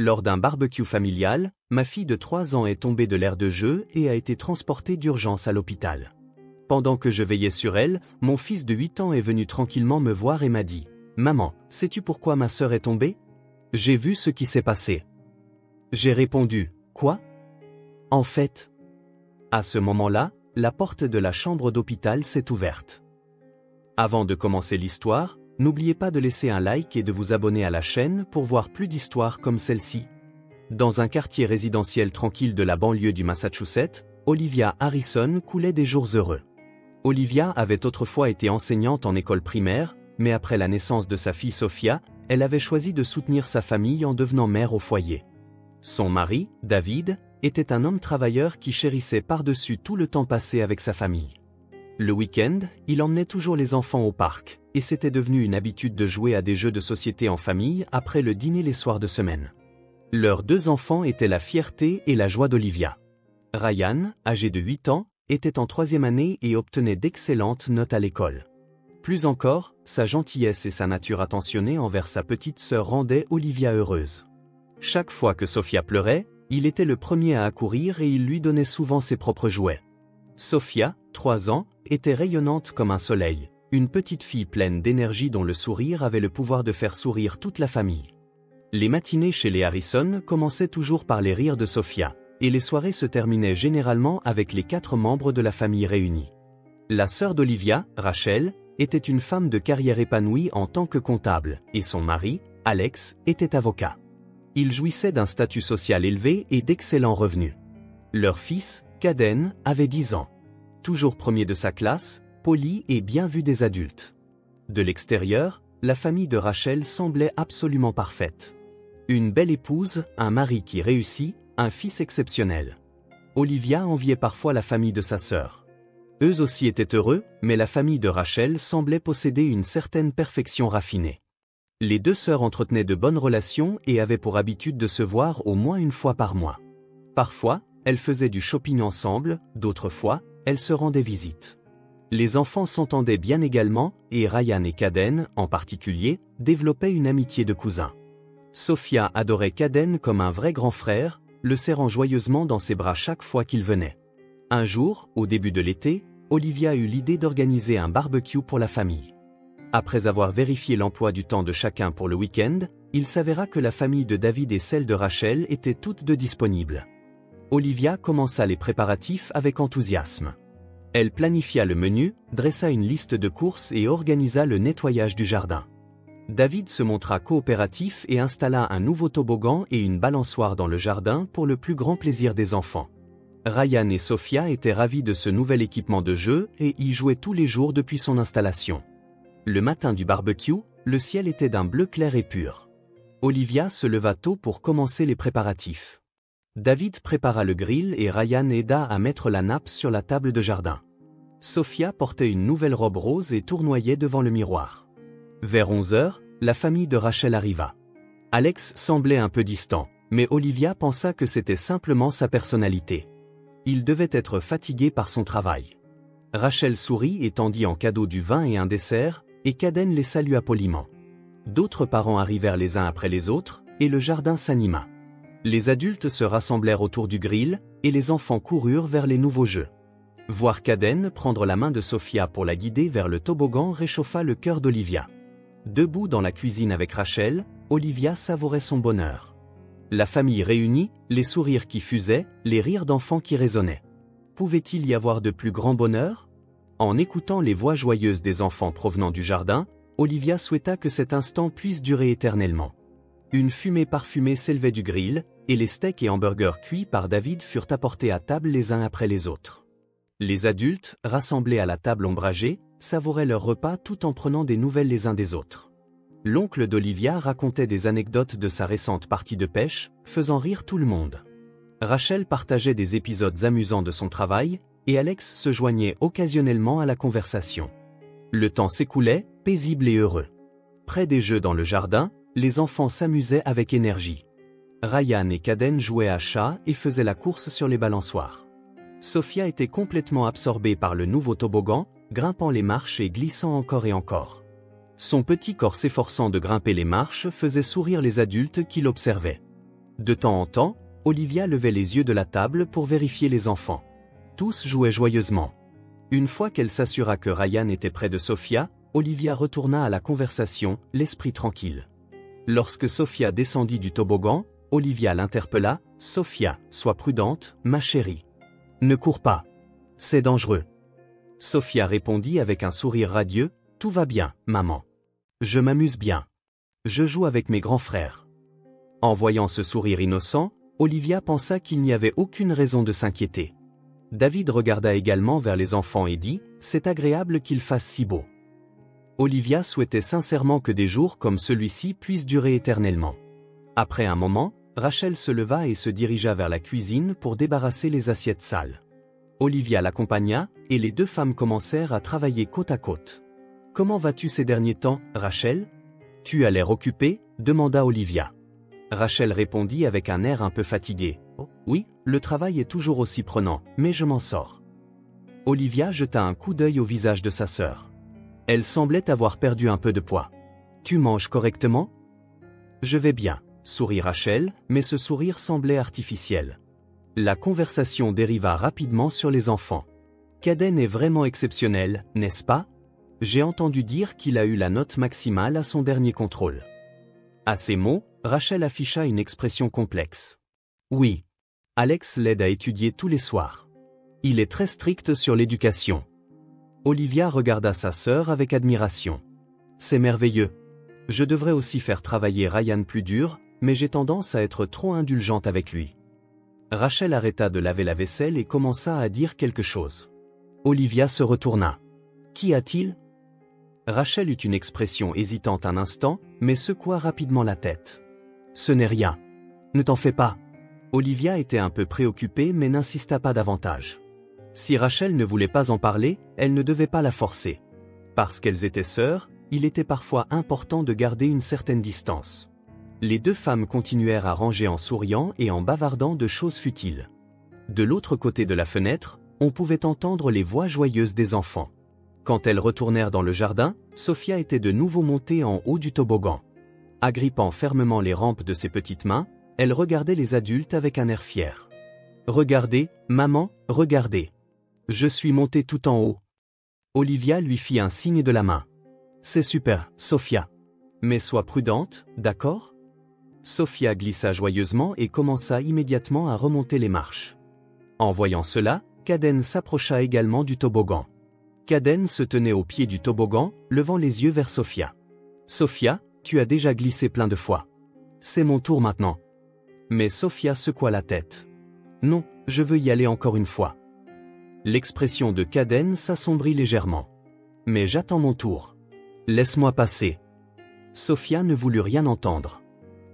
Lors d'un barbecue familial, ma fille de 3 ans est tombée de l'aire de jeu et a été transportée d'urgence à l'hôpital. Pendant que je veillais sur elle, mon fils de 8 ans est venu tranquillement me voir et m'a dit « Maman, sais-tu pourquoi ma sœur est tombée ? J'ai vu ce qui s'est passé. » J'ai répondu « Quoi ? » En fait, à ce moment-là, la porte de la chambre d'hôpital s'est ouverte. Avant de commencer l'histoire, n'oubliez pas de laisser un like et de vous abonner à la chaîne pour voir plus d'histoires comme celle-ci. Dans un quartier résidentiel tranquille de la banlieue du Massachusetts, Olivia Harrison coulait des jours heureux. Olivia avait autrefois été enseignante en école primaire, mais après la naissance de sa fille Sophia, elle avait choisi de soutenir sa famille en devenant mère au foyer. Son mari, David, était un homme travailleur qui chérissait par-dessus tout le temps passé avec sa famille. Le week-end, il emmenait toujours les enfants au parc, et c'était devenu une habitude de jouer à des jeux de société en famille après le dîner les soirs de semaine. Leurs 2 enfants étaient la fierté et la joie d'Olivia. Ryan, âgé de 8 ans, était en 3e année et obtenait d'excellentes notes à l'école. Plus encore, sa gentillesse et sa nature attentionnée envers sa petite sœur rendaient Olivia heureuse. Chaque fois que Sophia pleurait, il était le premier à accourir et il lui donnait souvent ses propres jouets. Sophia, 3 ans, était rayonnante comme un soleil, une petite fille pleine d'énergie dont le sourire avait le pouvoir de faire sourire toute la famille. Les matinées chez les Harrison commençaient toujours par les rires de Sophia, et les soirées se terminaient généralement avec les 4 membres de la famille réunis. La sœur d'Olivia, Rachel, était une femme de carrière épanouie en tant que comptable, et son mari, Alex, était avocat. Ils jouissaient d'un statut social élevé et d'excellents revenus. Leur fils, Caden, avait 10 ans. Toujours premier de sa classe, poli et bien vu des adultes. De l'extérieur, la famille de Rachel semblait absolument parfaite. Une belle épouse, un mari qui réussit, un fils exceptionnel. Olivia enviait parfois la famille de sa sœur. Eux aussi étaient heureux, mais la famille de Rachel semblait posséder une certaine perfection raffinée. Les 2 sœurs entretenaient de bonnes relations et avaient pour habitude de se voir au moins une fois par mois. Parfois, elles faisaient du shopping ensemble, d'autres fois, elles se rendaient visite. Les enfants s'entendaient bien également, et Ryan et Caden, en particulier, développaient une amitié de cousins. Sophia adorait Caden comme un vrai grand frère, le serrant joyeusement dans ses bras chaque fois qu'il venait. Un jour, au début de l'été, Olivia eut l'idée d'organiser un barbecue pour la famille. Après avoir vérifié l'emploi du temps de chacun pour le week-end, il s'avéra que la famille de David et celle de Rachel étaient toutes 2 disponibles. Olivia commença les préparatifs avec enthousiasme. Elle planifia le menu, dressa une liste de courses et organisa le nettoyage du jardin. David se montra coopératif et installa un nouveau toboggan et une balançoire dans le jardin pour le plus grand plaisir des enfants. Ryan et Sophia étaient ravis de ce nouvel équipement de jeu et y jouaient tous les jours depuis son installation. Le matin du barbecue, le ciel était d'un bleu clair et pur. Olivia se leva tôt pour commencer les préparatifs. David prépara le grill et Ryan aida à mettre la nappe sur la table de jardin. Sophia portait une nouvelle robe rose et tournoyait devant le miroir. Vers 11 heures, la famille de Rachel arriva. Alex semblait un peu distant, mais Olivia pensa que c'était simplement sa personnalité. Il devait être fatigué par son travail. Rachel sourit et tendit en cadeau du vin et un dessert, et Caden les salua poliment. D'autres parents arrivèrent les uns après les autres, et le jardin s'anima. Les adultes se rassemblèrent autour du grill, et les enfants coururent vers les nouveaux jeux. Voir Caden prendre la main de Sophia pour la guider vers le toboggan réchauffa le cœur d'Olivia. Debout dans la cuisine avec Rachel, Olivia savourait son bonheur. La famille réunie, les sourires qui fusaient, les rires d'enfants qui résonnaient. Pouvait-il y avoir de plus grand bonheur ? En écoutant les voix joyeuses des enfants provenant du jardin, Olivia souhaita que cet instant puisse durer éternellement. Une fumée parfumée s'élevait du grill, et les steaks et hamburgers cuits par David furent apportés à table les uns après les autres. Les adultes, rassemblés à la table ombragée, savouraient leur repas tout en prenant des nouvelles les uns des autres. L'oncle d'Olivia racontait des anecdotes de sa récente partie de pêche, faisant rire tout le monde. Rachel partageait des épisodes amusants de son travail, et Alex se joignait occasionnellement à la conversation. Le temps s'écoulait, paisible et heureux. Près des jeux dans le jardin, les enfants s'amusaient avec énergie. Ryan et Caden jouaient à chat et faisaient la course sur les balançoires. Sophia était complètement absorbée par le nouveau toboggan, grimpant les marches et glissant encore et encore. Son petit corps s'efforçant de grimper les marches faisait sourire les adultes qui l'observaient. De temps en temps, Olivia levait les yeux de la table pour vérifier les enfants. Tous jouaient joyeusement. Une fois qu'elle s'assura que Ryan était près de Sophia, Olivia retourna à la conversation, l'esprit tranquille. Lorsque Sophia descendit du toboggan, Olivia l'interpella. « Sophia, sois prudente, ma chérie. Ne cours pas. C'est dangereux. » Sophia répondit avec un sourire radieux. « Tout va bien, maman. Je m'amuse bien. Je joue avec mes grands frères. » En voyant ce sourire innocent, Olivia pensa qu'il n'y avait aucune raison de s'inquiéter. David regarda également vers les enfants et dit « C'est agréable qu'il fasse si beau. » Olivia souhaitait sincèrement que des jours comme celui-ci puissent durer éternellement. Après un moment, Rachel se leva et se dirigea vers la cuisine pour débarrasser les assiettes sales. Olivia l'accompagna, et les deux femmes commencèrent à travailler côte à côte. « Comment vas-tu ces derniers temps, Rachel ? Tu as l'air occupée ?» demanda Olivia. Rachel répondit avec un air un peu fatigué. « Oh, oui, le travail est toujours aussi prenant, mais je m'en sors. » Olivia jeta un coup d'œil au visage de sa sœur. Elle semblait avoir perdu un peu de poids. « Tu manges correctement ? » « Je vais bien, » sourit Rachel, mais ce sourire semblait artificiel. La conversation dériva rapidement sur les enfants. « Caden est vraiment exceptionnel, n'est-ce pas ? J'ai entendu dire qu'il a eu la note maximale à son dernier contrôle. » À ces mots, Rachel afficha une expression complexe. « Oui. Alex l'aide à étudier tous les soirs. Il est très strict sur l'éducation. » Olivia regarda sa sœur avec admiration. « C'est merveilleux. Je devrais aussi faire travailler Ryan plus dur, mais j'ai tendance à être trop indulgente avec lui. » Rachel arrêta de laver la vaisselle et commença à dire quelque chose. Olivia se retourna. « Qu'y a-t-il » Rachel eut une expression hésitante un instant, mais secoua rapidement la tête. « Ce n'est rien. Ne t'en fais pas. » Olivia était un peu préoccupée mais n'insista pas davantage. Si Rachel ne voulait pas en parler, elle ne devait pas la forcer. Parce qu'elles étaient sœurs, il était parfois important de garder une certaine distance. Les deux femmes continuèrent à ranger en souriant et en bavardant de choses futiles. De l'autre côté de la fenêtre, on pouvait entendre les voix joyeuses des enfants. Quand elles retournèrent dans le jardin, Sophia était de nouveau montée en haut du toboggan. Agrippant fermement les rampes de ses petites mains, elle regardait les adultes avec un air fier. « Regardez, maman, regardez. Je suis montée tout en haut. » Olivia lui fit un signe de la main. « C'est super, Sophia. Mais sois prudente, d'accord ?» Sophia glissa joyeusement et commença immédiatement à remonter les marches. En voyant cela, Caden s'approcha également du toboggan. Caden se tenait au pied du toboggan, levant les yeux vers Sophia. « Sophia, tu as déjà glissé plein de fois. C'est mon tour maintenant. » Mais Sophia secoua la tête. « Non, je veux y aller encore une fois. » L'expression de Caden s'assombrit légèrement. « Mais j'attends mon tour. Laisse-moi passer. » Sophia ne voulut rien entendre.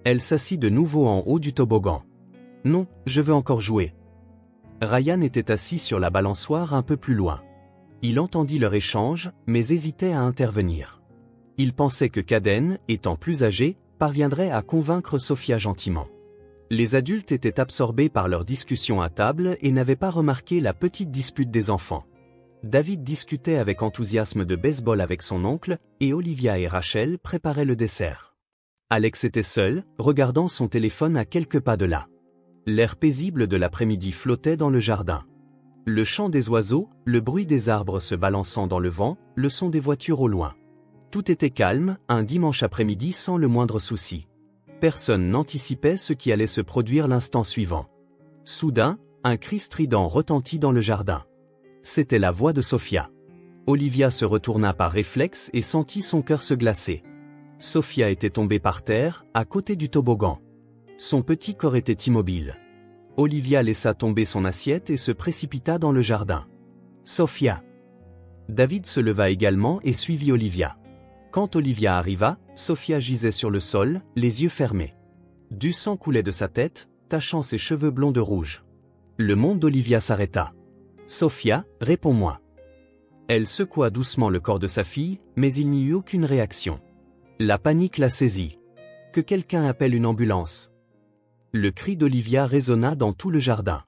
Elle s'assit de nouveau en haut du toboggan. « Non, je veux encore jouer. » Ryan était assis sur la balançoire un peu plus loin. Il entendit leur échange, mais hésitait à intervenir. Il pensait que Caden, étant plus âgé, parviendrait à convaincre Sophia gentiment. Les adultes étaient absorbés par leur discussion à table et n'avaient pas remarqué la petite dispute des enfants. David discutait avec enthousiasme de baseball avec son oncle, et Olivia et Rachel préparaient le dessert. Alex était seul, regardant son téléphone à quelques pas de là. L'air paisible de l'après-midi flottait dans le jardin. Le chant des oiseaux, le bruit des arbres se balançant dans le vent, le son des voitures au loin. Tout était calme, un dimanche après-midi sans le moindre souci. Personne n'anticipait ce qui allait se produire l'instant suivant. Soudain, un cri strident retentit dans le jardin. C'était la voix de Sophia. Olivia se retourna par réflexe et sentit son cœur se glacer. Sophia était tombée par terre, à côté du toboggan. Son petit corps était immobile. Olivia laissa tomber son assiette et se précipita dans le jardin. « Sophia !» David se leva également et suivit Olivia. Quand Olivia arriva, Sophia gisait sur le sol, les yeux fermés. Du sang coulait de sa tête, tachant ses cheveux blonds de rouge. Le monde d'Olivia s'arrêta. « Sophia, réponds-moi. » Elle secoua doucement le corps de sa fille, mais il n'y eut aucune réaction. La panique la saisit. « Que quelqu'un appelle une ambulance. » Le cri d'Olivia résonna dans tout le jardin.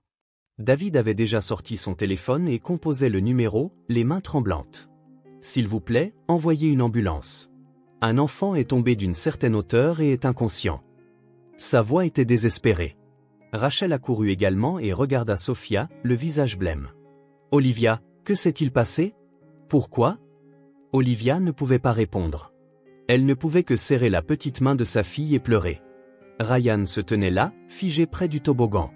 David avait déjà sorti son téléphone et composait le numéro, les mains tremblantes. « S'il vous plaît, envoyez une ambulance. Un enfant est tombé d'une certaine hauteur et est inconscient. » Sa voix était désespérée. Rachel accourut également et regarda Sophia, le visage blême. « Olivia, que s'est-il passé? Pourquoi ?» Olivia ne pouvait pas répondre. Elle ne pouvait que serrer la petite main de sa fille et pleurer. Ryan se tenait là, figé près du toboggan.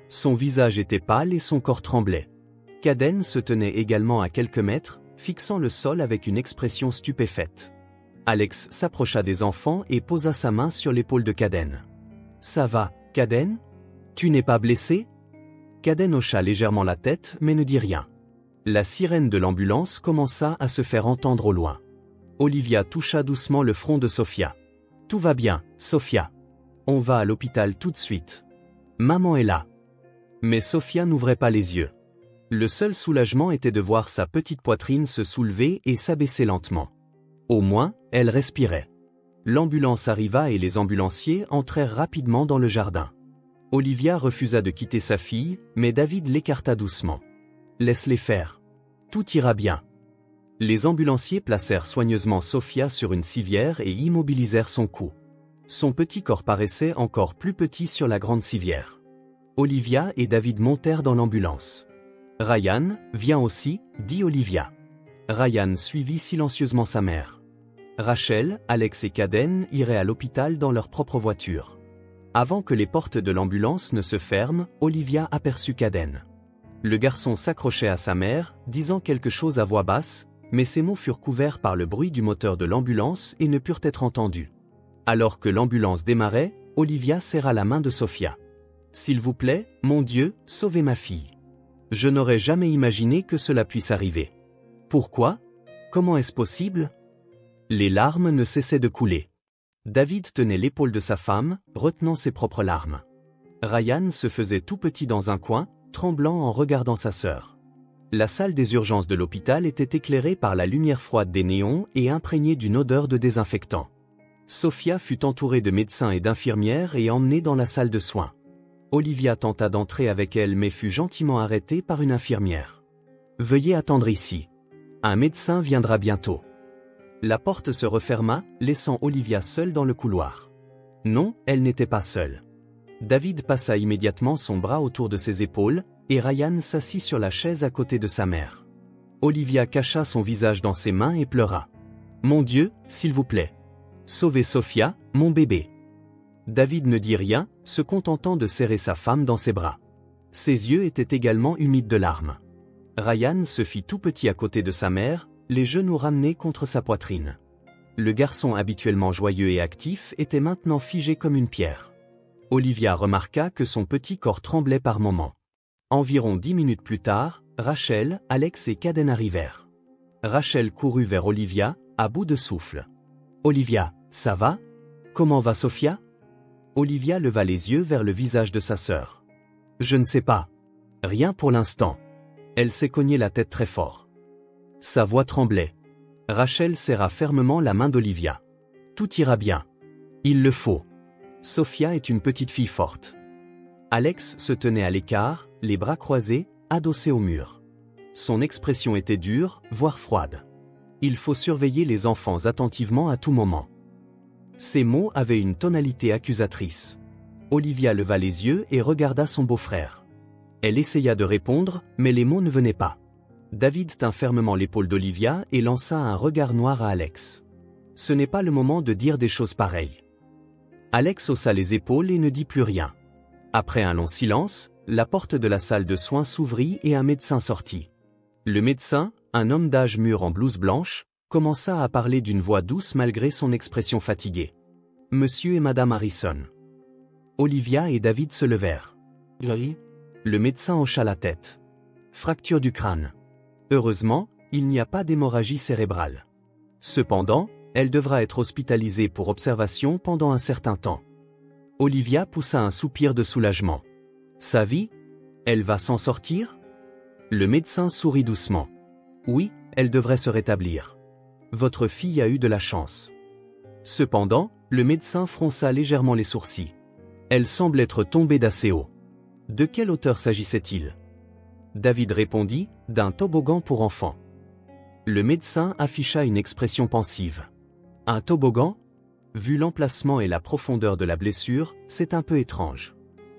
Son visage était pâle et son corps tremblait. Kaden se tenait également à quelques mètres, fixant le sol avec une expression stupéfaite. Alex s'approcha des enfants et posa sa main sur l'épaule de Kaden. « Ça va, Kaden? Tu n'es pas blessé ?» Kaden hocha légèrement la tête mais ne dit rien. La sirène de l'ambulance commença à se faire entendre au loin. Olivia toucha doucement le front de Sophia. « Tout va bien, Sophia. On va à l'hôpital tout de suite. Maman est là. » Mais Sophia n'ouvrait pas les yeux. Le seul soulagement était de voir sa petite poitrine se soulever et s'abaisser lentement. Au moins, elle respirait. L'ambulance arriva et les ambulanciers entrèrent rapidement dans le jardin. Olivia refusa de quitter sa fille, mais David l'écarta doucement. « Laisse-les faire. Tout ira bien. » Les ambulanciers placèrent soigneusement Sophia sur une civière et immobilisèrent son cou. Son petit corps paraissait encore plus petit sur la grande civière. Olivia et David montèrent dans l'ambulance. « Ryan, viens aussi, » dit Olivia. Ryan suivit silencieusement sa mère. Rachel, Alex et Kaden iraient à l'hôpital dans leur propre voiture. Avant que les portes de l'ambulance ne se ferment, Olivia aperçut Kaden. Le garçon s'accrochait à sa mère, disant quelque chose à voix basse, mais ces mots furent couverts par le bruit du moteur de l'ambulance et ne purent être entendus. Alors que l'ambulance démarrait, Olivia serra la main de Sophia. « S'il vous plaît, mon Dieu, sauvez ma fille. Je n'aurais jamais imaginé que cela puisse arriver. Pourquoi? Comment est-ce possible ?» Les larmes ne cessaient de couler. David tenait l'épaule de sa femme, retenant ses propres larmes. Ryan se faisait tout petit dans un coin, tremblant en regardant sa sœur. La salle des urgences de l'hôpital était éclairée par la lumière froide des néons et imprégnée d'une odeur de désinfectant. Sophia fut entourée de médecins et d'infirmières et emmenée dans la salle de soins. Olivia tenta d'entrer avec elle mais fut gentiment arrêtée par une infirmière. « Veuillez attendre ici. Un médecin viendra bientôt. » La porte se referma, laissant Olivia seule dans le couloir. Non, elle n'était pas seule. David passa immédiatement son bras autour de ses épaules, et Ryan s'assit sur la chaise à côté de sa mère. Olivia cacha son visage dans ses mains et pleura. « Mon Dieu, s'il vous plaît. Sauvez Sophia, mon bébé. » David ne dit rien, se contentant de serrer sa femme dans ses bras. Ses yeux étaient également humides de larmes. Ryan se fit tout petit à côté de sa mère, les genoux ramenés contre sa poitrine. Le garçon habituellement joyeux et actif était maintenant figé comme une pierre. Olivia remarqua que son petit corps tremblait par moments. Environ 10 minutes plus tard, Rachel, Alex et Kaden arrivèrent. Rachel courut vers Olivia, à bout de souffle. « Olivia, ça va? Comment va Sophia ?» Olivia leva les yeux vers le visage de sa sœur. « Je ne sais pas. Rien pour l'instant. » Elle s'est cognée la tête très fort. Sa voix tremblait. Rachel serra fermement la main d'Olivia. « Tout ira bien. Il le faut. Sophia est une petite fille forte. » Alex se tenait à l'écart, les bras croisés, adossé au mur. Son expression était dure, voire froide. « Il faut surveiller les enfants attentivement à tout moment. » Ces mots avaient une tonalité accusatrice. Olivia leva les yeux et regarda son beau-frère. Elle essaya de répondre, mais les mots ne venaient pas. David tint fermement l'épaule d'Olivia et lança un regard noir à Alex. « Ce n'est pas le moment de dire des choses pareilles. » Alex haussa les épaules et ne dit plus rien. Après un long silence, la porte de la salle de soins s'ouvrit et un médecin sortit. Le médecin, un homme d'âge mûr en blouse blanche, commença à parler d'une voix douce malgré son expression fatiguée. « Monsieur et Madame Harrison. » Olivia et David se levèrent. « Le médecin hocha la tête. « Fracture du crâne. Heureusement, il n'y a pas d'hémorragie cérébrale. Cependant, elle devra être hospitalisée pour observation pendant un certain temps. » Olivia poussa un soupir de soulagement. « Sa vie? Elle va s'en sortir ?» Le médecin sourit doucement. « Oui, elle devrait se rétablir. Votre fille a eu de la chance. » Cependant, le médecin fronça légèrement les sourcils. Elle semble être tombée d'assez haut. De quelle hauteur s'agissait-il? David répondit, d'un toboggan pour enfants. Le médecin afficha une expression pensive. Un toboggan? vu l'emplacement et la profondeur de la blessure, c'est un peu étrange.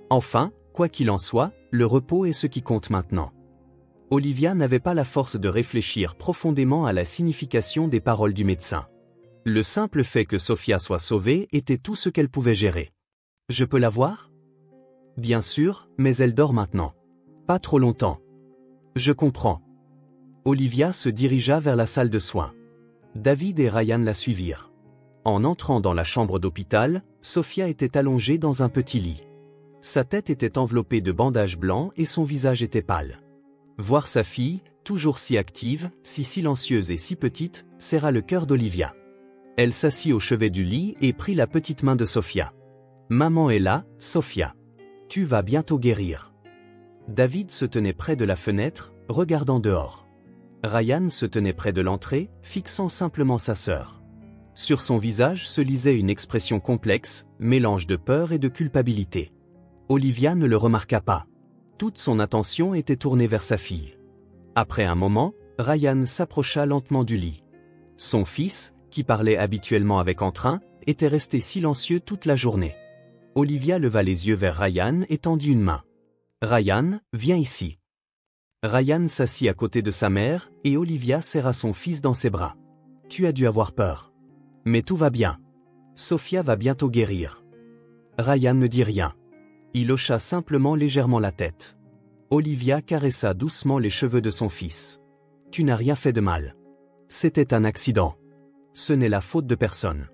Enfin, quoi qu'il en soit, le repos est ce qui compte maintenant. Olivia n'avait pas la force de réfléchir profondément à la signification des paroles du médecin. Le simple fait que Sophia soit sauvée était tout ce qu'elle pouvait gérer. « Je peux la voir ? » ?»« Bien sûr, mais elle dort maintenant. Pas trop longtemps. »« Je comprends. » Olivia se dirigea vers la salle de soins. David et Ryan la suivirent. En entrant dans la chambre d'hôpital, Sophia était allongée dans un petit lit. Sa tête était enveloppée de bandages blancs et son visage était pâle. Voir sa fille, toujours si active, si silencieuse et si petite, serra le cœur d'Olivia. Elle s'assit au chevet du lit et prit la petite main de Sophia. « Maman est là, Sophia. Tu vas bientôt guérir. » David se tenait près de la fenêtre, regardant dehors. Ryan se tenait près de l'entrée, fixant simplement sa sœur. Sur son visage se lisait une expression complexe, mélange de peur et de culpabilité. Olivia ne le remarqua pas. Toute son attention était tournée vers sa fille. Après un moment, Ryan s'approcha lentement du lit. Son fils, qui parlait habituellement avec entrain, était resté silencieux toute la journée. Olivia leva les yeux vers Ryan et tendit une main. « Ryan, viens ici. » Ryan s'assit à côté de sa mère, et Olivia serra son fils dans ses bras. « Tu as dû avoir peur. Mais tout va bien. Sophia va bientôt guérir. » Ryan ne dit rien. Il hocha simplement légèrement la tête. Olivia caressa doucement les cheveux de son fils. « Tu n'as rien fait de mal. C'était un accident. Ce n'est la faute de personne. »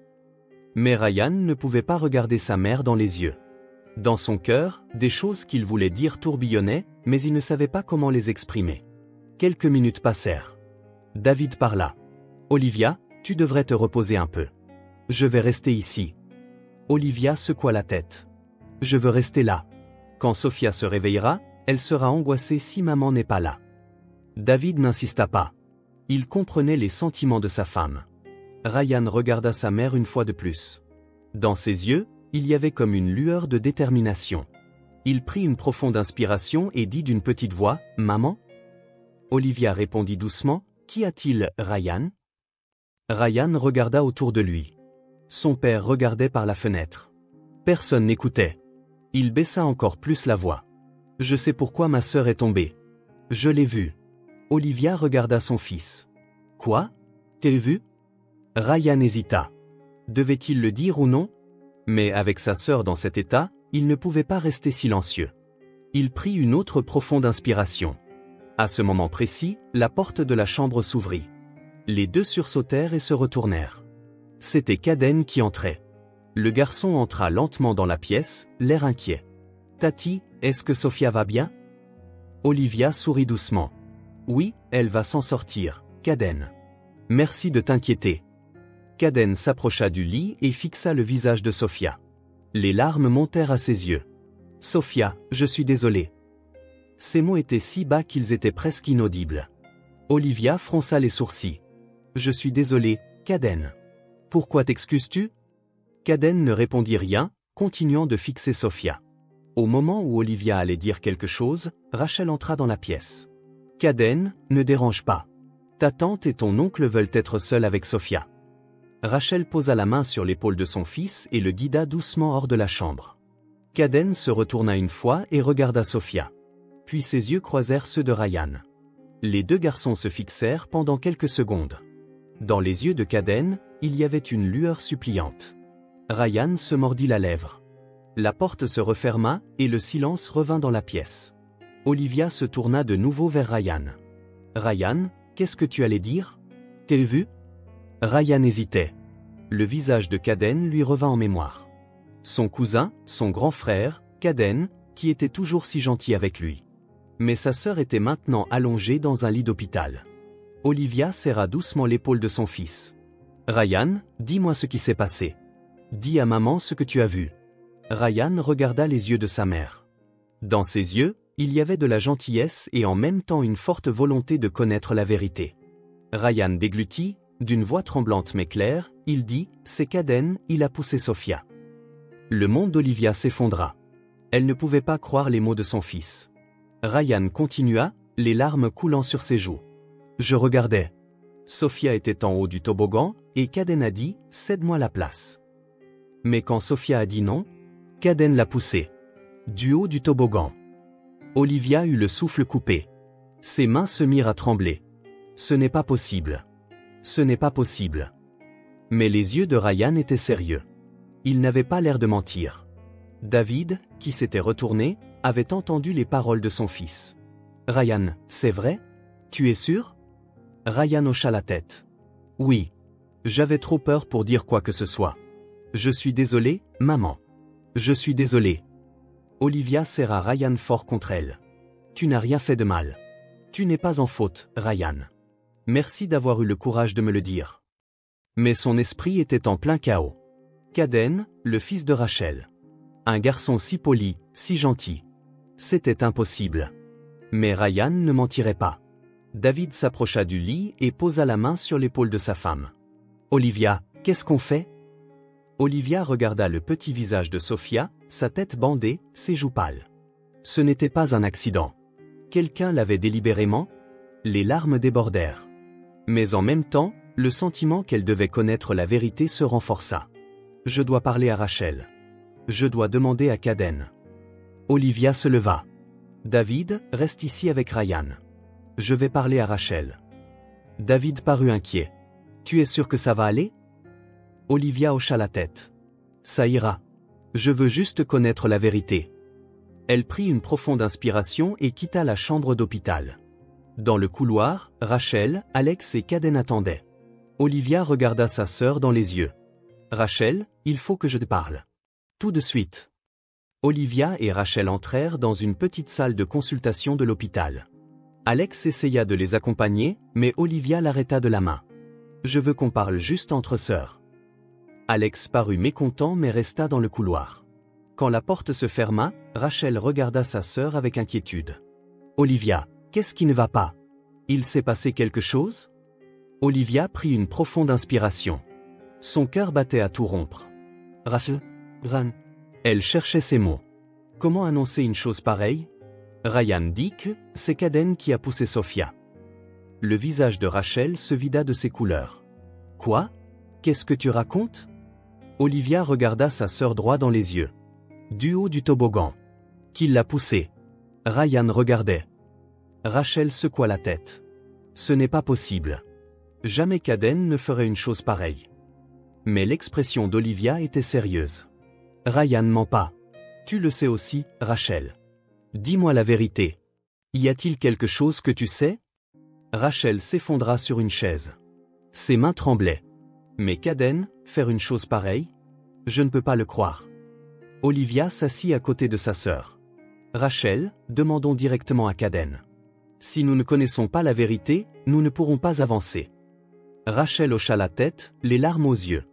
Mais Ryan ne pouvait pas regarder sa mère dans les yeux. Dans son cœur, des choses qu'il voulait dire tourbillonnaient, mais il ne savait pas comment les exprimer. Quelques minutes passèrent. David parla. « Olivia, tu devrais te reposer un peu. Je vais rester ici. » Olivia secoua la tête. « Je veux rester là. Quand Sophia se réveillera, elle sera angoissée si maman n'est pas là. » David n'insista pas. Il comprenait les sentiments de sa femme. Ryan regarda sa mère une fois de plus. Dans ses yeux, il y avait comme une lueur de détermination. Il prit une profonde inspiration et dit d'une petite voix, « Maman ?» Olivia répondit doucement, « Qu'y a-t-il, Ryan ?» Ryan regarda autour de lui. Son père regardait par la fenêtre. Personne n'écoutait. Il baissa encore plus la voix. « Je sais pourquoi ma sœur est tombée. Je l'ai vue. » Olivia regarda son fils. « Quoi ? T'as vu ?» Ryan hésita. Devait-il le dire ou non? Mais avec sa sœur dans cet état, il ne pouvait pas rester silencieux. Il prit une autre profonde inspiration. À ce moment précis, la porte de la chambre s'ouvrit. Les deux sursautèrent et se retournèrent. C'était Kaden qui entrait. Le garçon entra lentement dans la pièce, l'air inquiet. « Tati, est-ce que Sophia va bien ?» Olivia sourit doucement. « Oui, elle va s'en sortir, Kaden. Merci de t'inquiéter. » Kaden s'approcha du lit et fixa le visage de Sophia. Les larmes montèrent à ses yeux. « Sophia, je suis désolé. » Ces mots étaient si bas qu'ils étaient presque inaudibles. Olivia fronça les sourcils. « Je suis désolé, Kaden. Pourquoi t'excuses-tu » Kaden ne répondit rien, continuant de fixer Sophia. Au moment où Olivia allait dire quelque chose, Rachel entra dans la pièce. « Kaden, ne dérange pas. Ta tante et ton oncle veulent être seuls avec Sophia. » Rachel posa la main sur l'épaule de son fils et le guida doucement hors de la chambre. Kaden se retourna une fois et regarda Sophia. Puis ses yeux croisèrent ceux de Ryan. Les deux garçons se fixèrent pendant quelques secondes. Dans les yeux de Kaden, il y avait une lueur suppliante. Ryan se mordit la lèvre. La porte se referma et le silence revint dans la pièce. Olivia se tourna de nouveau vers Ryan. « Ryan, qu'est-ce que tu allais dire ? T'as vu ?» Ryan hésitait. Le visage de Kaden lui revint en mémoire. Son cousin, son grand frère, Kaden, qui était toujours si gentil avec lui. Mais sa sœur était maintenant allongée dans un lit d'hôpital. Olivia serra doucement l'épaule de son fils. « Ryan, dis-moi ce qui s'est passé. Dis à maman ce que tu as vu. » Ryan regarda les yeux de sa mère. Dans ses yeux, il y avait de la gentillesse et en même temps une forte volonté de connaître la vérité. Ryan déglutit. D'une voix tremblante mais claire, il dit « C'est Kaden, il a poussé Sophia. » Le monde d'Olivia s'effondra. Elle ne pouvait pas croire les mots de son fils. Ryan continua, les larmes coulant sur ses joues. « Je regardais. Sophia était en haut du toboggan, et Kaden a dit « Cède-moi la place. » Mais quand Sofia a dit non, Kaden l'a poussée. Du haut du toboggan. Olivia eut le souffle coupé. Ses mains se mirent à trembler. Ce n'est pas possible. Ce n'est pas possible. Mais les yeux de Ryan étaient sérieux. Il n'avait pas l'air de mentir. David, qui s'était retourné, avait entendu les paroles de son fils. Ryan, c'est vrai? Tu es sûr? Ryan hocha la tête. Oui. J'avais trop peur pour dire quoi que ce soit. Je suis désolé, maman. Je suis désolé. Olivia serra Ryan fort contre elle. Tu n'as rien fait de mal. Tu n'es pas en faute, Ryan. Merci d'avoir eu le courage de me le dire. Mais son esprit était en plein chaos. Kaden, le fils de Rachel. Un garçon si poli, si gentil. C'était impossible. Mais Ryan ne mentirait pas. David s'approcha du lit et posa la main sur l'épaule de sa femme. Olivia, qu'est-ce qu'on fait? Olivia regarda le petit visage de Sofia, sa tête bandée, ses joues pâles. Ce n'était pas un accident. Quelqu'un l'avait délibérément? Les larmes débordèrent. Mais en même temps, le sentiment qu'elle devait connaître la vérité se renforça. Je dois parler à Rachel. Je dois demander à Kaden. Olivia se leva. David, reste ici avec Ryan. Je vais parler à Rachel. David parut inquiet. Tu es sûr que ça va aller? Olivia hocha la tête. Ça ira. Je veux juste connaître la vérité. Elle prit une profonde inspiration et quitta la chambre d'hôpital. Dans le couloir, Rachel, Alex et Kaden attendaient. Olivia regarda sa sœur dans les yeux. Rachel, il faut que je te parle. Tout de suite. Olivia et Rachel entrèrent dans une petite salle de consultation de l'hôpital. Alex essaya de les accompagner, mais Olivia l'arrêta de la main. Je veux qu'on parle juste entre sœurs. Alex parut mécontent mais resta dans le couloir. Quand la porte se ferma, Rachel regarda sa sœur avec inquiétude. Olivia, qu'est-ce qui ne va pas? Il s'est passé quelque chose? Olivia prit une profonde inspiration. Son cœur battait à tout rompre. Rachel, Ran. Elle cherchait ses mots. Comment annoncer une chose pareille? Ryan dit que c'est Kaden qui a poussé Sofia. Le visage de Rachel se vida de ses couleurs. Quoi? Qu'est-ce que tu racontes? Olivia regarda sa sœur droit dans les yeux. Du haut du toboggan. Qui l'a poussé? Ryan regardait. Rachel secoua la tête. Ce n'est pas possible. Jamais Kaden ne ferait une chose pareille. Mais l'expression d'Olivia était sérieuse. Ryan ment pas. Tu le sais aussi, Rachel. Dis-moi la vérité. Y a-t-il quelque chose que tu sais? Rachel s'effondra sur une chaise. Ses mains tremblaient. Mais Kaden, faire une chose pareille? Je ne peux pas le croire. Olivia s'assit à côté de sa sœur. Rachel, demandons directement à Kaden. Si nous ne connaissons pas la vérité, nous ne pourrons pas avancer. Rachel hocha la tête, les larmes aux yeux.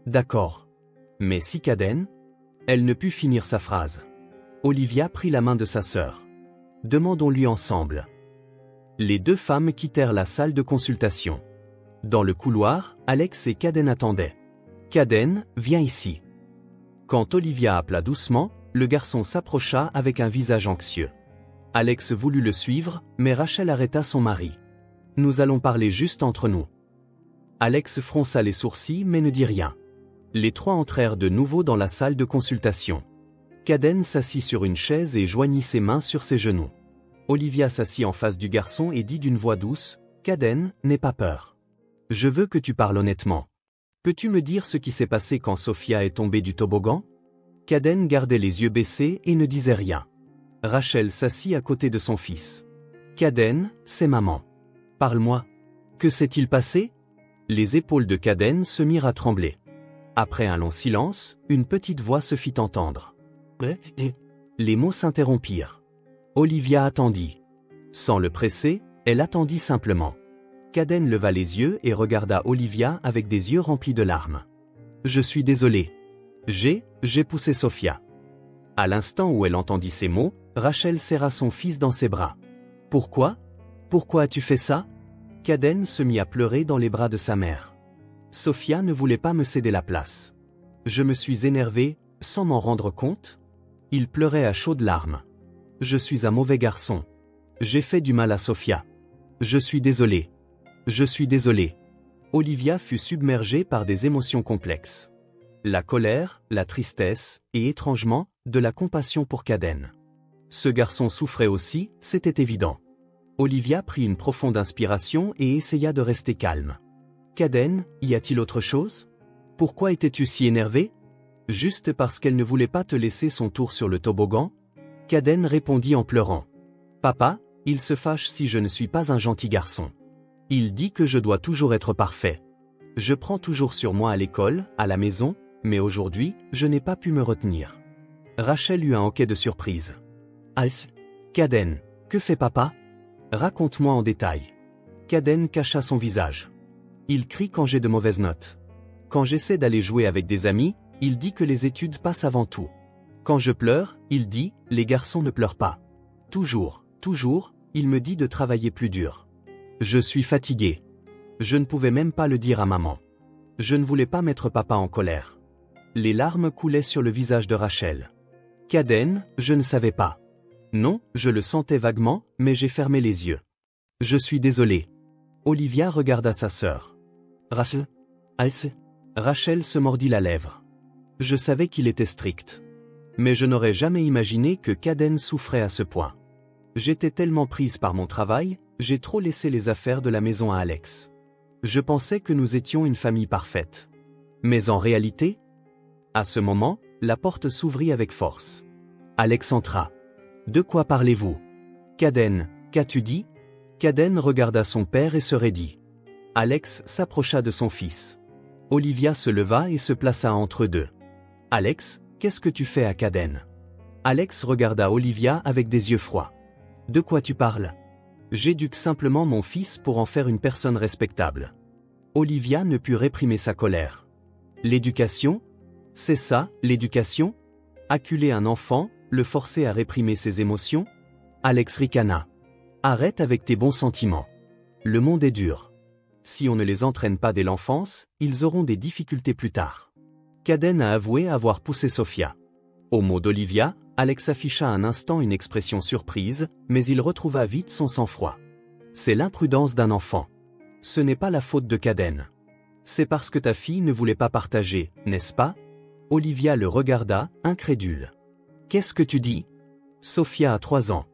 D'accord. Mais si Kaden? Elle ne put finir sa phrase. Olivia prit la main de sa sœur. Demandons-lui ensemble. Les deux femmes quittèrent la salle de consultation. Dans le couloir, Alex et Kaden attendaient. Kaden, viens ici. Quand Olivia appela doucement, le garçon s'approcha avec un visage anxieux. Alex voulut le suivre, mais Rachel arrêta son mari. Nous allons parler juste entre nous. Alex fronça les sourcils mais ne dit rien. Les trois entrèrent de nouveau dans la salle de consultation. Kaden s'assit sur une chaise et joignit ses mains sur ses genoux. Olivia s'assit en face du garçon et dit d'une voix douce, « Kaden, n'aie pas peur. Je veux que tu parles honnêtement. Peux-tu me dire ce qui s'est passé quand Sofia est tombée du toboggan ?» Kaden gardait les yeux baissés et ne disait rien. Rachel s'assit à côté de son fils. « Kaden, c'est maman. Parle-moi. Que s'est-il passé ?» Les épaules de Kaden se mirent à trembler. Après un long silence, une petite voix se fit entendre. Les mots s'interrompirent. Olivia attendit. Sans le presser, elle attendit simplement. Kaden leva les yeux et regarda Olivia avec des yeux remplis de larmes. « Je suis désolé. J'ai poussé Sofia. » À l'instant où elle entendit ces mots, Rachel serra son fils dans ses bras. « Pourquoi? Pourquoi as-tu fait ça ?» Kaden se mit à pleurer dans les bras de sa mère. Sofia ne voulait pas me céder la place. Je me suis énervé, sans m'en rendre compte. Il pleurait à chaudes larmes. Je suis un mauvais garçon. J'ai fait du mal à Sofia. Je suis désolé. Je suis désolé. Olivia fut submergée par des émotions complexes. La colère, la tristesse, et étrangement, de la compassion pour Kaden. Ce garçon souffrait aussi, c'était évident. Olivia prit une profonde inspiration et essaya de rester calme. Kaden, y a-t-il autre chose? Pourquoi étais-tu si énervé? Juste parce qu'elle ne voulait pas te laisser son tour sur le toboggan? Kaden répondit en pleurant. Papa, il se fâche si je ne suis pas un gentil garçon. Il dit que je dois toujours être parfait. Je prends toujours sur moi à l'école, à la maison, mais aujourd'hui, je n'ai pas pu me retenir. Rachel eut un hoquet de surprise. Als, Kaden, que fait papa? Raconte-moi en détail. Kaden cacha son visage. Il crie quand j'ai de mauvaises notes. Quand j'essaie d'aller jouer avec des amis, il dit que les études passent avant tout. Quand je pleure, il dit, les garçons ne pleurent pas. Toujours, il me dit de travailler plus dur. Je suis fatigué. Je ne pouvais même pas le dire à maman. Je ne voulais pas mettre papa en colère. Les larmes coulaient sur le visage de Rachel. Kaden, je ne savais pas. Non, je le sentais vaguement, mais j'ai fermé les yeux. Je suis désolé. Olivia regarda sa sœur. Rachel? Als? Rachel se mordit la lèvre. Je savais qu'il était strict. Mais je n'aurais jamais imaginé que Kaden souffrait à ce point. J'étais tellement prise par mon travail, j'ai trop laissé les affaires de la maison à Alex. Je pensais que nous étions une famille parfaite. Mais en réalité? À ce moment, la porte s'ouvrit avec force. Alex entra. De quoi parlez-vous? Kaden, qu'as-tu dit? Kaden regarda son père et se raidit. Alex s'approcha de son fils. Olivia se leva et se plaça entre eux deux. Alex, qu'est-ce que tu fais à Kaden? Alex regarda Olivia avec des yeux froids. De quoi tu parles? J'éduque simplement mon fils pour en faire une personne respectable. Olivia ne put réprimer sa colère. L'éducation? C'est ça, l'éducation? Acculer un enfant, le forcer à réprimer ses émotions? Alex ricana. Arrête avec tes bons sentiments. Le monde est dur. Si on ne les entraîne pas dès l'enfance, ils auront des difficultés plus tard. Kaden a avoué avoir poussé Sophia. Au mot d'Olivia, Alex afficha un instant une expression surprise, mais il retrouva vite son sang-froid. C'est l'imprudence d'un enfant. Ce n'est pas la faute de Kaden. C'est parce que ta fille ne voulait pas partager, n'est-ce pas? Olivia le regarda, incrédule. Qu'est-ce que tu dis? Sophia a 3 ans.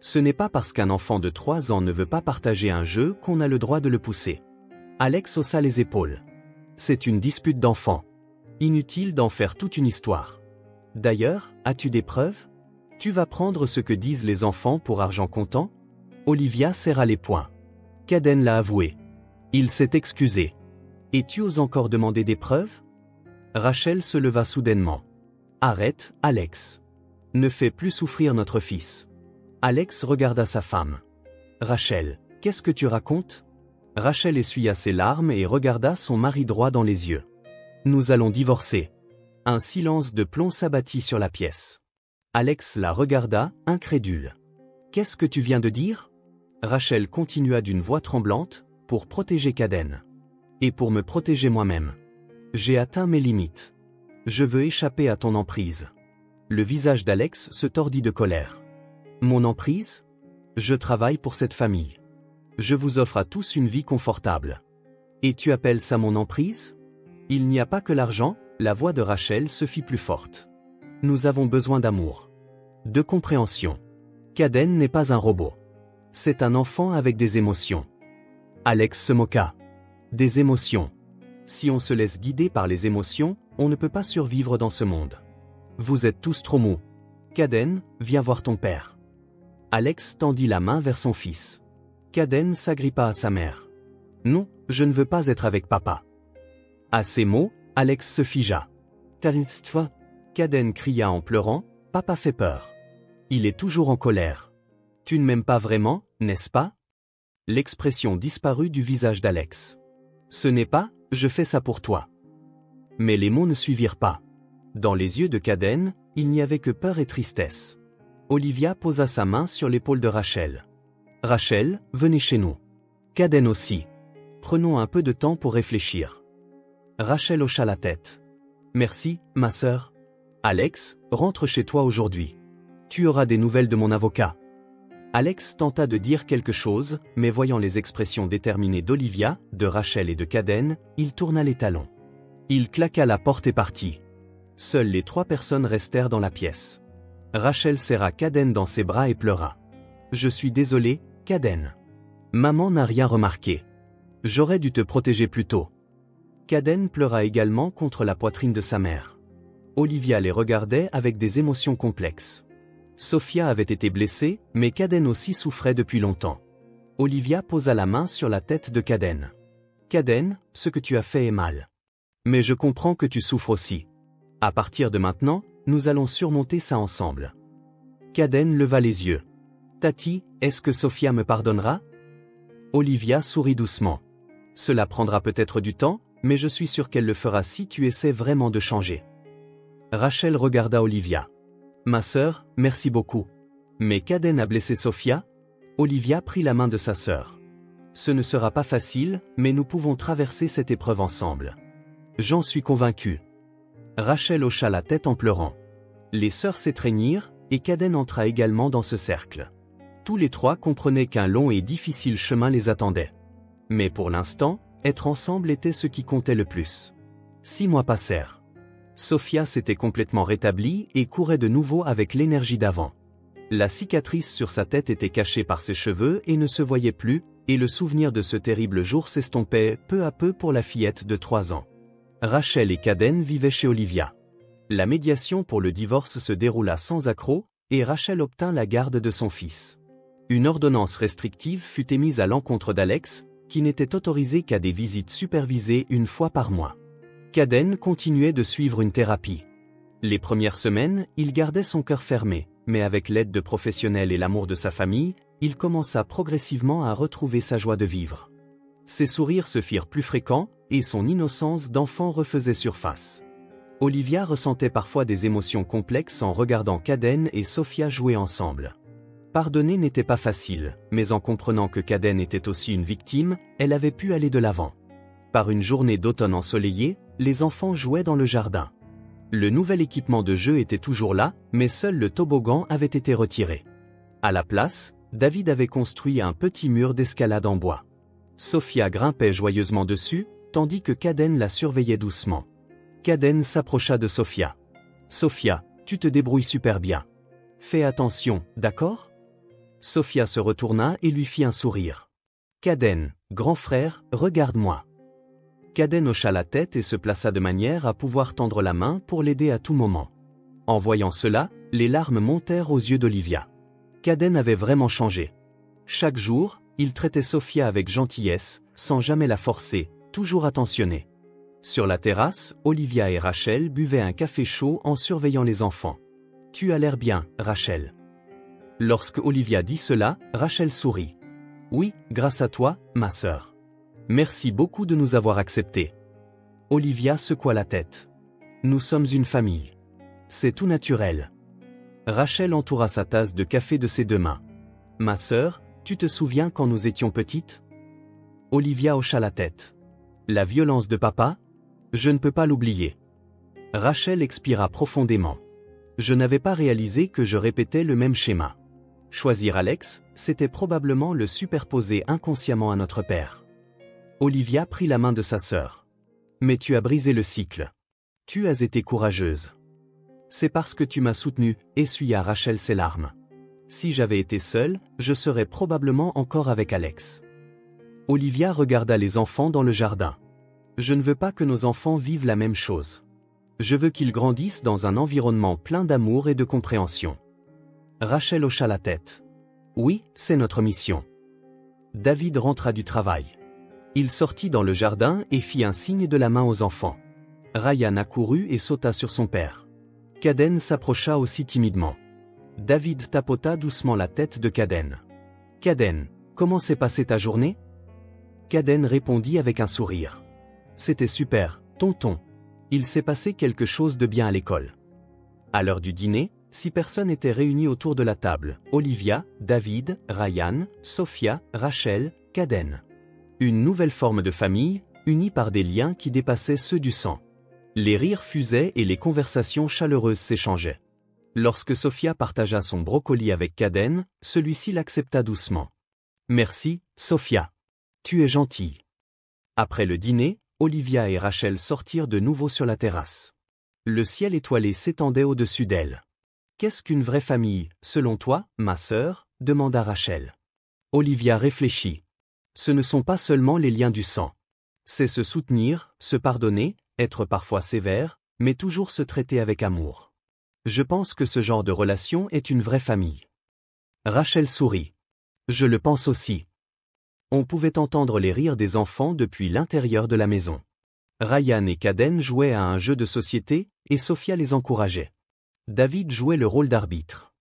Ce n'est pas parce qu'un enfant de 3 ans ne veut pas partager un jeu qu'on a le droit de le pousser. Alex haussa les épaules. C'est une dispute d'enfants. Inutile d'en faire toute une histoire. D'ailleurs, as-tu des preuves? Tu vas prendre ce que disent les enfants pour argent comptant? Olivia serra les poings. Kaden l'a avoué. Il s'est excusé. Et tu oses encore demander des preuves? Rachel se leva soudainement. Arrête, Alex. Ne fais plus souffrir notre fils. Alex regarda sa femme. Rachel, qu'est-ce que tu racontes? Rachel essuya ses larmes et regarda son mari droit dans les yeux. Nous allons divorcer. Un silence de plomb s'abattit sur la pièce. Alex la regarda, incrédule. Qu'est-ce que tu viens de dire? Rachel continua d'une voix tremblante, pour protéger Kaden. Et pour me protéger moi-même. J'ai atteint mes limites. Je veux échapper à ton emprise. Le visage d'Alex se tordit de colère. Mon emprise? Je travaille pour cette famille. Je vous offre à tous une vie confortable. Et tu appelles ça mon emprise? Il n'y a pas que l'argent, la voix de Rachel se fit plus forte. Nous avons besoin d'amour. De compréhension. Kaden n'est pas un robot. C'est un enfant avec des émotions. Alex se moqua. Des émotions. Si on se laisse guider par les émotions, on ne peut pas survivre dans ce monde. Vous êtes tous trop mous. Kaden, viens voir ton père. Alex tendit la main vers son fils. Kaden s'agrippa à sa mère. Non, je ne veux pas être avec papa. À ces mots, Alex se figea. Toi? Kaden cria en pleurant, papa fait peur. Il est toujours en colère. Tu ne m'aimes pas vraiment, n'est-ce pas? L'expression disparut du visage d'Alex. Ce n'est pas, je fais ça pour toi. Mais les mots ne suivirent pas. Dans les yeux de Kaden, il n'y avait que peur et tristesse. Olivia posa sa main sur l'épaule de Rachel. Rachel, venez chez nous. Kaden aussi. Prenons un peu de temps pour réfléchir. Rachel hocha la tête. Merci, ma sœur. Alex, rentre chez toi aujourd'hui. Tu auras des nouvelles de mon avocat. Alex tenta de dire quelque chose, mais voyant les expressions déterminées d'Olivia, de Rachel et de Kaden, il tourna les talons. Il claqua la porte et partit. Seules les 3 personnes restèrent dans la pièce. Rachel serra Kaden dans ses bras et pleura. « Je suis désolée, Kaden. Maman n'a rien remarqué. J'aurais dû te protéger plus tôt. » Kaden pleura également contre la poitrine de sa mère. Olivia les regardait avec des émotions complexes. Sophia avait été blessée, mais Kaden aussi souffrait depuis longtemps. Olivia posa la main sur la tête de Kaden. « Kaden, ce que tu as fait est mal. Mais je comprends que tu souffres aussi. À partir de maintenant, nous allons surmonter ça ensemble. » Kaden leva les yeux. « Tati, est-ce que Sophia me pardonnera ?» Olivia sourit doucement. « Cela prendra peut-être du temps, mais je suis sûre qu'elle le fera si tu essaies vraiment de changer. » Rachel regarda Olivia. « Ma sœur, merci beaucoup. Mais Kaden a blessé Sophia ?» Olivia prit la main de sa sœur. « Ce ne sera pas facile, mais nous pouvons traverser cette épreuve ensemble. J'en suis convaincue. » Rachel hocha la tête en pleurant. Les sœurs s'étreignirent, et Kaden entra également dans ce cercle. Tous les 3 comprenaient qu'un long et difficile chemin les attendait. Mais pour l'instant, être ensemble était ce qui comptait le plus. 6 mois passèrent. Sophia s'était complètement rétablie et courait de nouveau avec l'énergie d'avant. La cicatrice sur sa tête était cachée par ses cheveux et ne se voyait plus, et le souvenir de ce terrible jour s'estompait peu à peu pour la fillette de 3 ans. Rachel et Kaden vivaient chez Olivia. La médiation pour le divorce se déroula sans accroc, et Rachel obtint la garde de son fils. Une ordonnance restrictive fut émise à l'encontre d'Alex, qui n'était autorisé qu'à des visites supervisées 1 fois par mois. Kaden continuait de suivre une thérapie. Les premières semaines, il gardait son cœur fermé, mais avec l'aide de professionnels et l'amour de sa famille, il commença progressivement à retrouver sa joie de vivre. Ses sourires se firent plus fréquents, et son innocence d'enfant refaisait surface. Olivia ressentait parfois des émotions complexes en regardant Kaden et Sophia jouer ensemble. Pardonner n'était pas facile, mais en comprenant que Kaden était aussi une victime, elle avait pu aller de l'avant. Par une journée d'automne ensoleillée, les enfants jouaient dans le jardin. Le nouvel équipement de jeu était toujours là, mais seul le toboggan avait été retiré. À la place, David avait construit un petit mur d'escalade en bois. Sophia grimpait joyeusement dessus, tandis que Kaden la surveillait doucement. Kaden s'approcha de Sophia. « Sophia, tu te débrouilles super bien. Fais attention, d'accord ?» Sophia se retourna et lui fit un sourire. « Kaden, grand frère, regarde-moi. » Kaden hocha la tête et se plaça de manière à pouvoir tendre la main pour l'aider à tout moment. En voyant cela, les larmes montèrent aux yeux d'Olivia. Kaden avait vraiment changé. Chaque jour, il traitait Sophia avec gentillesse, sans jamais la forcer, toujours attentionnée. Sur la terrasse, Olivia et Rachel buvaient un café chaud en surveillant les enfants. « Tu as l'air bien, Rachel. » Lorsque Olivia dit cela, Rachel sourit. « Oui, grâce à toi, ma sœur. Merci beaucoup de nous avoir acceptés. » Olivia secoua la tête. « Nous sommes une famille. C'est tout naturel. » Rachel entoura sa tasse de café de ses 2 mains. « Ma sœur, tu te souviens quand nous étions petites ?» Olivia hocha la tête. « La violence de papa ? Je ne peux pas l'oublier. » Rachel expira profondément. Je n'avais pas réalisé que je répétais le même schéma. Choisir Alex, c'était probablement le superposer inconsciemment à notre père. Olivia prit la main de sa sœur. « Mais tu as brisé le cycle. Tu as été courageuse. » « C'est parce que tu m'as soutenue, » essuya Rachel ses larmes. « Si j'avais été seule, je serais probablement encore avec Alex. » Olivia regarda les enfants dans le jardin. « Je ne veux pas que nos enfants vivent la même chose. Je veux qu'ils grandissent dans un environnement plein d'amour et de compréhension. » Rachel hocha la tête. « Oui, c'est notre mission. » David rentra du travail. Il sortit dans le jardin et fit un signe de la main aux enfants. Ryan accourut et sauta sur son père. Kaden s'approcha aussi timidement. David tapota doucement la tête de Kaden. « Kaden, comment s'est passée ta journée ?» Kaden répondit avec un sourire. « C'était super, tonton. Il s'est passé quelque chose de bien à l'école. » À l'heure du dîner, 6 personnes étaient réunies autour de la table. Olivia, David, Ryan, Sophia, Rachel, Kaden. Une nouvelle forme de famille, unie par des liens qui dépassaient ceux du sang. Les rires fusaient et les conversations chaleureuses s'échangeaient. Lorsque Sophia partagea son brocoli avec Kaden, celui-ci l'accepta doucement. « Merci, Sophia. Tu es gentille. » Après le dîner, Olivia et Rachel sortirent de nouveau sur la terrasse. Le ciel étoilé s'étendait au-dessus d'elles. « Qu'est-ce qu'une vraie famille, selon toi, ma sœur ?» demanda Rachel. Olivia réfléchit. « Ce ne sont pas seulement les liens du sang. C'est se soutenir, se pardonner, être parfois sévère, mais toujours se traiter avec amour. Je pense que ce genre de relation est une vraie famille. » Rachel sourit. « Je le pense aussi. » On pouvait entendre les rires des enfants depuis l'intérieur de la maison. Ryan et Kaden jouaient à un jeu de société, et Sophia les encourageait. David jouait le rôle d'arbitre.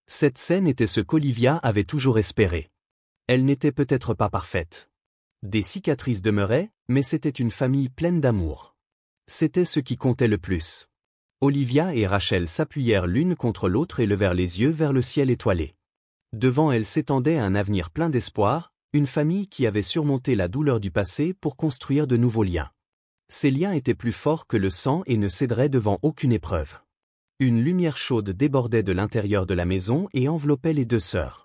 Cette scène était ce qu'Olivia avait toujours espéré. Elle n'était peut-être pas parfaite. Des cicatrices demeuraient, mais c'était une famille pleine d'amour. C'était ce qui comptait le plus. Olivia et Rachel s'appuyèrent l'une contre l'autre et levèrent les yeux vers le ciel étoilé. Devant elles s'étendait un avenir plein d'espoir, une famille qui avait surmonté la douleur du passé pour construire de nouveaux liens. Ces liens étaient plus forts que le sang et ne céderaient devant aucune épreuve. Une lumière chaude débordait de l'intérieur de la maison et enveloppait les deux sœurs.